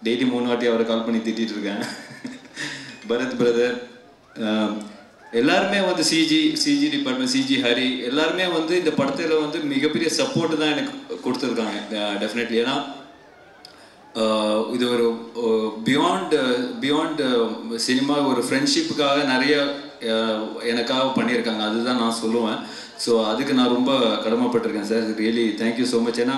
Daily 3 வாட்டி அவரை கால் பண்ணி திட்டிகிட்டு இருக்கேன். பரத் பிரதர் எல்லாருமே வந்து சிஜி டிபார்ட்மெண்ட், சிஜி ஹரி எல்லாருமே வந்து இந்த படத்தில் வந்து மிகப்பெரிய சப்போர்ட்டு தான் எனக்கு கொடுத்துருக்காங்க டெஃபினெட்லி. ஏன்னா இது ஒரு பியாண்ட் சினிமா ஒரு ஃப்ரெண்ட்ஷிப்புக்காக நிறைய எனக்காக பண்ணியிருக்காங்க, அதுதான் நான் சொல்லுவேன். ஸோ அதுக்கு நான் ரொம்ப கடமைப்பட்டிருக்கேன் sir. Really thank you so much. ஏன்னா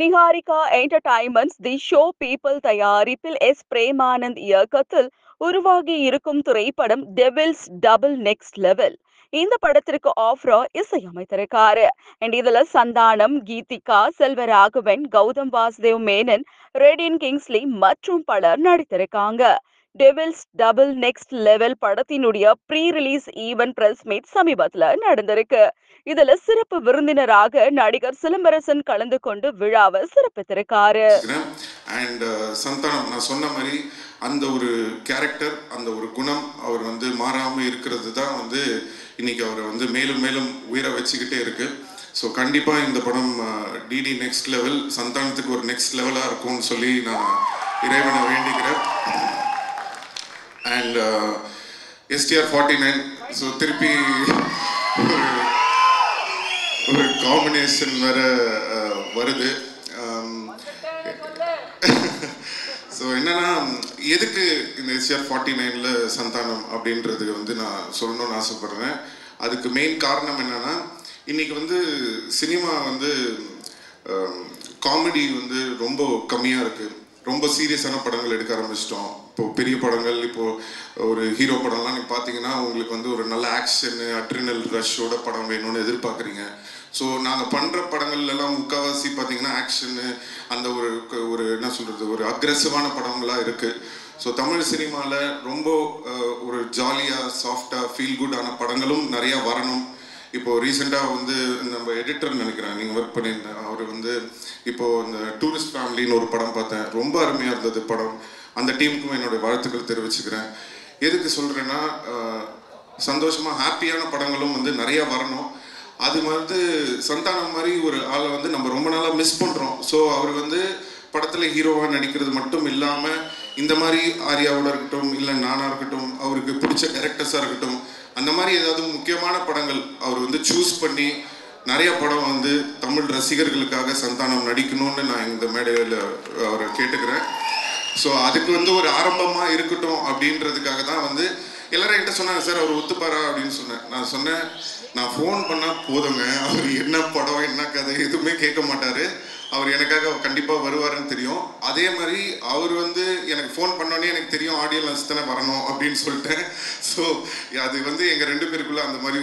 Niharika entertainments the show people தயாரிப்பில் எஸ் பிரேமானந்த் இயக்கத்தில் உருவாகி இருக்கும் திரைப்படம் டெவில்ஸ் டபுள் நெக்ஸ்ட் லெவல். இந்த படத்திற்கு ஆஃப்ரா இசையமைத்திருக்காரு. அண்ட் இதுல சந்தானம், கீதிகா, செல்வராகவன், கௌதம் வாசுதேவ் மேனன், ரெடின் கிங்ஸ்லி மற்றும் பலர் நடித்திருக்காங்க. டெவில்ஸ் டபுள் நெக்ஸ்ட் லெவல் படத்தினுடைய pre release event press meet சமீபத்துல நடந்திருக்கு. இதுல சிறப்பு விருந்தினராக நடிகர் சிலம்பரசன் கலந்து கொண்டு விழாவை சிறப்பித்திருக்காரு. அண்ட் சந்தானம் நான் சொன்ன மாதிரி அந்த ஒரு கேரக்டர், அந்த ஒரு குணம் அவர் வந்து மாறாம இருக்கிறது தான் வந்து இன்னைக்கு அவரை வந்து மேலும் மேலும் உயிரை வச்சுக்கிட்டே இருக்கு. ஸோ கண்டிப்பாக இந்த படம் டிடி நெக்ஸ்ட் லெவல் சந்தானத்துக்கு ஒரு நெக்ஸ்ட் லெவலாக இருக்கும்னு சொல்லி நான் இறைவனை வேண்டிக்கிறேன். அண்ட் STR 49 ஸோ திருப்பி ஒரு காம்பினேஷன் வேற வருது. ஸோ என்னன்னா எதுக்கு இந்த STR 49ல் சந்தானம் அப்படின்றது வந்து நான் சொல்லணும்னு ஆசைப்படுறேன். அதுக்கு மெயின் காரணம் என்னன்னா இன்னைக்கு வந்து சினிமா வந்து காமெடி வந்து ரொம்ப கம்மியாக இருக்குது. ரொம்ப சீரியஸான படங்கள் எடுக்க ஆரம்பிச்சிட்டோம். இப்போது பெரிய படங்கள், இப்போது ஒரு ஹீரோ படம்லாம் நீங்கள் பார்த்தீங்கன்னா உங்களுக்கு வந்து ஒரு நல்ல ஆக்ஷனு, அட்ரினல் ரஷ்ஷோட படம் வேணும்னு எதிர்பார்க்குறீங்க. ஸோ நாங்கள் பண்ணுற படங்கள்லாம் முக்கால்வாசி பார்த்தீங்கன்னா ஆக்ஷனு, அந்த ஒரு என்ன சொல்கிறது, ஒரு அக்ரெசிவான படங்களாக இருக்குது. ஸோ தமிழ் சினிமாவில் ரொம்ப ஒரு ஜாலியாக சாஃப்டாக ஃபீல் குட்டான படங்களும் நிறையா வரணும். இப்போது ரீசெண்டாக வந்து நம்ம எடிட்டர் நினைக்கிறேன், நீங்கள் ஒர்க் பண்ணியிருந்தேன், அவர் வந்து இப்போது இந்த டூரிஸ்ட் ஃபேமிலின்னு ஒரு படம் பார்த்தேன், ரொம்ப அருமையாக இருந்தது படம். அந்த டீமுக்கும் என்னுடைய வாழ்த்துக்கள் தெரிவிச்சுக்கிறேன். எதுக்கு சொல்கிறேன்னா சந்தோஷமாக ஹாப்பியான படங்களும் வந்து நிறையா வரணும். அது வந்து சந்தானம் மாதிரி ஒரு ஆளை வந்து நம்ம ரொம்ப நாளாக மிஸ் பண்ணுறோம். ஸோ அவர் வந்து படத்தில் ஹீரோவாக நடிக்கிறது மட்டும் இல்லாமல் இந்த மாதிரி ஆர்யாவோட இருக்கட்டும், இல்லை நானாக இருக்கட்டும், அவருக்கு பிடிச்ச கேரக்டர்ஸாக இருக்கட்டும், அந்த மாதிரி ஏதாவது முக்கியமான படங்கள் அவர் வந்து சூஸ் பண்ணி நிறைய படம் வந்து தமிழ் ரசிகர்களுக்காக சந்தானம் நடிக்கணும்னு நான் இந்த மேடையில் அவரை கேட்டுக்கிறேன். ஸோ அதுக்கு வந்து ஒரு ஆரம்பமாக இருக்கட்டும் அப்படின்றதுக்காக தான் வந்து எல்லாரும் என்கிட்ட சொன்னாங்க, சார் அவர் ஒத்துப்பாரா அப்படின்னு சொன்னேன். நான் சொன்னேன், நான் ஃபோன் பண்ணால் போதுங்க, அவர் என்ன படம் என்ன கதை எதுவுமே கேட்க மாட்டார், அவர் எனக்காக கண்டிப்பாக வருவாருன்னு தெரியும். அதே மாதிரி அவர் வந்து எனக்கு ஃபோன் பண்ணோன்னே எனக்கு தெரியும் ஆடியோ லான்ச் தானே வரணும் அப்படின்னு சொல்லிட்டேன். ஸோ அது வந்து எங்கள் 2 பேருக்குள்ளே அந்த மாதிரி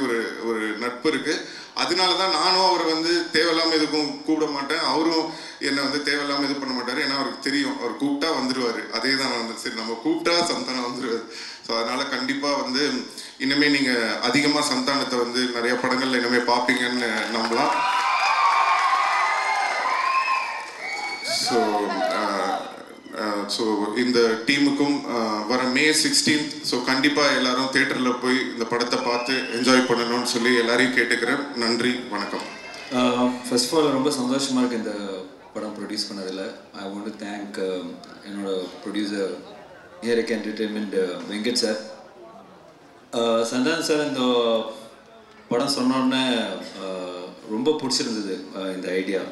ஒரு நட்பு இருக்குது. அதனால தான் நானும் அவரை வந்து தேவையில்லாமல் எதுக்கும் கூப்பிட மாட்டேன், அவரும் என்னை வந்து தேவையில்லாமல் இது பண்ண மாட்டார். ஏன்னா அவருக்கு தெரியும் அவர் கூப்பிட்டா வந்துடுவார். அதே தான் வந்து சரி நம்ம கூப்பிட்டா சந்தானம் வந்துடுவார். ஸோ அதனால் கண்டிப்பாக வந்து இனிமேல் நீங்கள் அதிகமாக சந்தானத்தை வந்து நிறைய படங்களில் இனிமேல் பார்ப்பீங்கன்னு நம்பலாம். ஸோ இந்த டீமுக்கும் வர May 16th ஸோ கண்டிப்பாக எல்லாரும் தியேட்டரில் போய் இந்த படத்தை பார்த்து என்ஜாய் பண்ணணும்னு சொல்லி எல்லாரையும் கேட்டுக்கிறேன். நன்றி, வணக்கம். ஃபர்ஸ்ட் ஆஃப் ஆல் ரொம்ப சந்தோஷமாக இருக்குது இந்த படம் ப்ரொடியூஸ் பண்ணதில். ஐ வாண்ட் டு தேங்க் என்னோட producer ARK entertainment Venkat sir. Santhanam sir இந்த படம் சொன்னோடனே ரொம்ப பிடிச்சிருந்தது இந்த ஐடியா.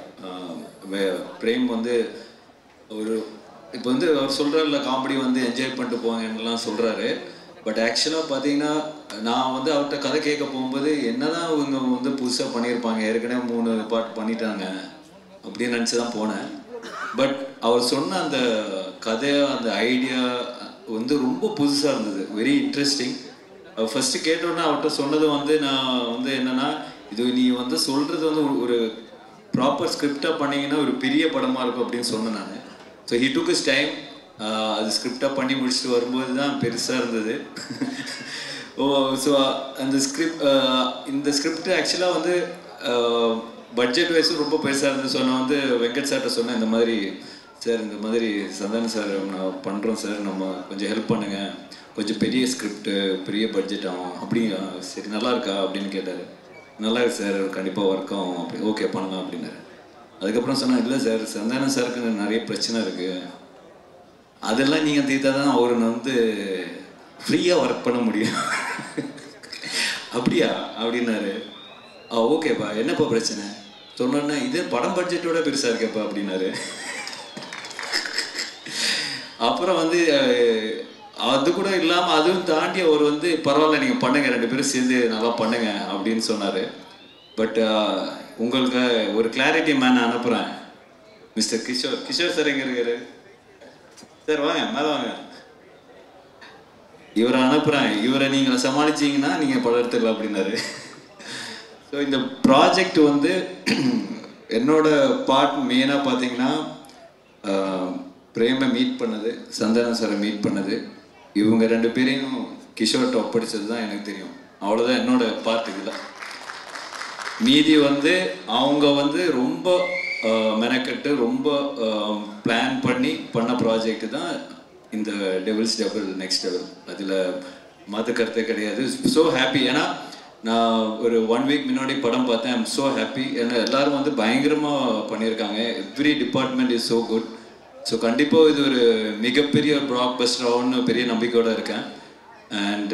பிரேம் வந்து ஒரு இப்போ வந்து அவர் சொல்கிறார்ல காமெடி வந்து என்ஜாய் பண்ணிட்டு போவாங்கலாம் சொல்கிறாரு. பட் ஆக்சுவலாக பார்த்தீங்கன்னா நான் வந்து அவர்கிட்ட கதை கேட்க போகும்போது என்ன தான் இவங்க வந்து புதுசாக பண்ணியிருப்பாங்க, ஏற்கனவே 3 பார்ட் பண்ணிட்டாங்க அப்படின்னு நினச்சி தான் போனேன். பட் அவர் சொன்ன அந்த கதை, அந்த ஐடியா வந்து ரொம்ப புதுசாக இருந்தது, வெரி இன்ட்ரெஸ்டிங். ஃபஸ்ட்டு கேட்டோன்னே அவர்கிட்ட சொன்னது வந்து நான் வந்து என்னென்னா, இது நீ வந்து சொல்கிறது வந்து ஒரு ப்ராப்பர் ஸ்கிரிப்டாக பண்ணிங்கன்னா ஒரு பெரிய படமாக இருக்கும் அப்படின்னு சொன்னேன் நான். So he took is time. அது ஸ்கிரிப்டாக பண்ணி முடிச்சுட்டு வரும்போது தான் பெருசாக இருந்தது. ஸோ அந்த இந்த ஸ்கிரிப்ட் ஆக்சுவலாக வந்து பட்ஜெட் வைஸும் ரொம்ப பெருசாக இருந்தது. ஸோ நான் வந்து வெங்கட் சார்கிட்ட சொன்னேன், இந்த மாதிரி சார் இந்த மாதிரி சந்தானம் சார் நான் பண்ணுறோம் சார், நம்ம கொஞ்சம் ஹெல்ப் பண்ணுங்கள், கொஞ்சம் பெரிய ஸ்கிரிப்டு பெரிய பட்ஜெட் ஆகும் அப்படி. சரி நல்லா இருக்கா அப்படின்னு கேட்டார். நல்லா இருக்கு சார், கண்டிப்பாக ஒர்க் ஆகும் அப்படி, ஓகே பண்ணலாம் அப்படின்னாரு. அதுக்கப்புறம் சொன்னேன், இல்லை சார் சந்தானம் சாருக்கு நிறைய பிரச்சனை இருக்குது, அதெல்லாம் நீங்கள் தீர்த்தா தான் அவர் வந்து ஃப்ரீயாக ஒர்க் பண்ண முடியும். அப்படியா அப்படின்னாரு. ஓகேப்பா, என்னப்பா பிரச்சனை சொன்னோன்னே, இது படம் பட்ஜெட்டோட பெருசாக இருக்கேப்பா அப்படின்னாரு. அப்புறம் வந்து அது கூட இல்லாமல் அதுவும் தாண்டி அவர் வந்து பரவாயில்ல நீங்கள் பண்ணுங்க, 2 பேரும் சேர்ந்து நல்லா பண்ணுங்க அப்படின்னு சொன்னார். பட் உங்களுக்கு ஒரு கிளாரிட்டி மேன் அனுப்புகிறேன். மிஸ்டர் கிஷோர் சார் எங்கே இருக்காரு சார்? வாங்க மேலே வாங்க. இவரை அனுப்புகிறேன், இவரை நீங்கள் சமாளிச்சிங்கன்னா நீங்கள் படம் எடுத்துக்கலாம் அப்படின்னாரு. ஸோ இந்த ப்ராஜெக்ட் வந்து என்னோட பார்ட் மெயினாக பார்த்தீங்கன்னா பிரேமை மீட் பண்ணது, சந்தானம் சாரை மீட் பண்ணது, இவங்க 2 பேரையும் கிஷோர்கிட்ட ஒப்படைச்சது தான் எனக்கு தெரியும். அவ்வளோதான் என்னோட பார்ட். இதில் மீதி வந்து அவங்க வந்து ரொம்ப மெனக்கட்டு ரொம்ப பிளான் பண்ணி பண்ண ப்ராஜெக்ட் தான் இந்த டெவில்ஸ் டபுள் நெக்ஸ்ட் லெவல். அதில் மாற்று கருத்தே கிடையாது. So happy. ஏன்னா நான் ஒரு 1 வீக் முன்னாடி படம் பார்த்தேன். I'm so happy. ஏன்னா எல்லோரும் வந்து பயங்கரமாக பண்ணியிருக்காங்க. Every department is so good. So கண்டிப்பாக இது ஒரு மிகப்பெரிய பிளாக் பஸ்டர் ஆகும்னு பெரிய நம்பிக்கையோடு இருக்கேன். அண்ட்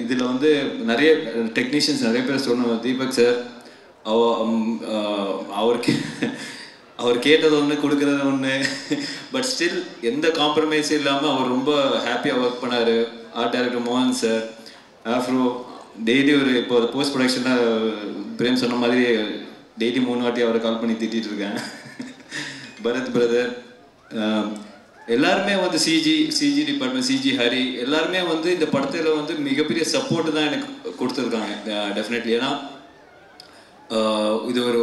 இதில் வந்து நிறைய டெக்னீஷியன்ஸ் நிறைய பேர் சொன்னோம். தீபக் சார் அவர் கேட்டது ஒன்று, கொடுக்குறது ஒன்று. பட் ஸ்டில் எந்த காம்ப்ரமைஸும் இல்லாமல் அவர் ரொம்ப ஹாப்பியாக ஒர்க் பண்ணார். ஆர்ட் டைரக்டர் மோகன் சார், ஆஃப்ரோ டெய்லி ஒரு இப்போ போஸ்ட் ப்ரொடக்ஷனில் பிரேம் சொன்ன மாதிரி டெய்லி 3 வாட்டி அவரை கால் பண்ணி திட்டிகிட்டு இருக்கேன். பரத் பிரதர், எல்லாருமே வந்து சிஜி டிபார்ட்மெண்ட், சிஜி ஹரி எல்லாருமே வந்து இந்த படத்தில் வந்து மிகப்பெரிய சப்போர்ட்டு தான் எனக்கு கொடுத்துருக்காங்க. டெஃபினெட்லி. ஏன்னா இது ஒரு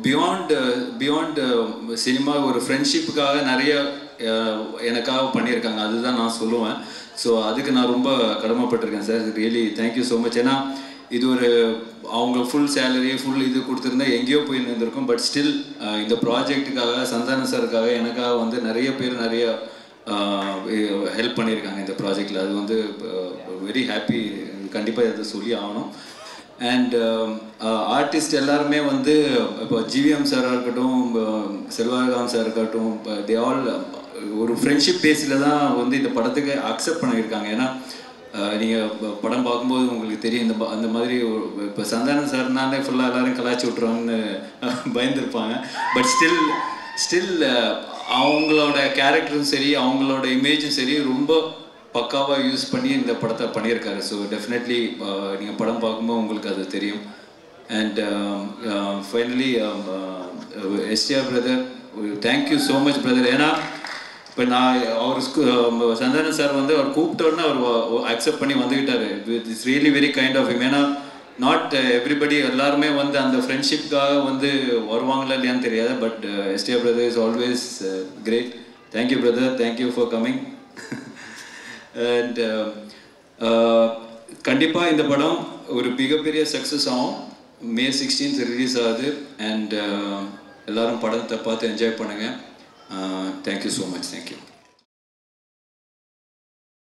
பியாண்ட் சினிமா ஒரு ஃப்ரெண்ட்ஷிப்புக்காக நிறைய எனக்காக பண்ணியிருக்காங்க. அதுதான் நான் சொல்லுவேன். ஸோ அதுக்கு நான் ரொம்ப கடமைப்பட்டிருக்கேன் sir. Really thank you so much. ஏன்னா இது ஒரு அவங்க ஃபுல் சேலரி ஃபுல் இது கொடுத்துருந்தா எங்கேயோ போய் இருந்திருக்கும். பட் ஸ்டில் இந்த ப்ராஜெக்ட்டுக்காக சந்தான சாருக்காக எனக்காக வந்து நிறைய பேர் நிறைய ஹெல்ப் பண்ணியிருக்காங்க இந்த ப்ராஜெக்டில். அது வந்து வெரி ஹாப்பி. கண்டிப்பாக இதை சொல்லி ஆகணும். அண்ட் ஆர்டிஸ்ட் எல்லாருமே வந்து இப்போ ஜிவிஎம் சாராக இருக்கட்டும், செல்வராகவன் சார் இருக்கட்டும், தே ஆல் ஒரு ஃப்ரெண்ட்ஷிப் பேஸில் தான் வந்து இந்த படத்துக்கு அக்செப்ட் பண்ணியிருக்காங்க. ஏன்னா நீங்கள் படம் பார்க்கும்போது உங்களுக்கு தெரியும் அந்த மாதிரி இப்போ சந்தானம் சார்னாலே ஃபுல்லாக எல்லோரும் கலாய்ச்சி விட்ருவாங்கன்னு பயந்துருப்பாங்க. பட் ஸ்டில் அவங்களோட கேரக்டரும் சரி அவங்களோட இமேஜும் சரி ரொம்ப பக்காவாக யூஸ் பண்ணி இந்த படத்தை பண்ணியிருக்காரு. ஸோ டெஃபினெட்லி நீங்கள் படம் பார்க்கும்போது உங்களுக்கு அது தெரியும். And finally STR brother, thank you so much brother. ஏன்னா இப்போ நான் அவர் சந்தானம் சார் வந்து அவர் கூப்பிட்டோன்னு அவர் அக்செப்ட் பண்ணி வந்துக்கிட்டார். It's really very kind of him. ஏன்னா நாட் எவ்ரிபடி எல்லாருமே வந்து அந்த ஃப்ரெண்ட்ஷிப்காக வந்து வருவாங்களா இல்லையான்னு தெரியாது. But STR brother is always great. Thank you brother, thank you for coming. And கண்டிப்பாக இந்த படம் ஒரு மிகப்பெரிய சக்ஸஸ் ஆகும். May 16th ரிலீஸ் ஆகுது. அண்ட் எல்லோரும் படத்தை பார்த்து என்ஜாய் பண்ணுங்கள். Thank you so much. Thank you.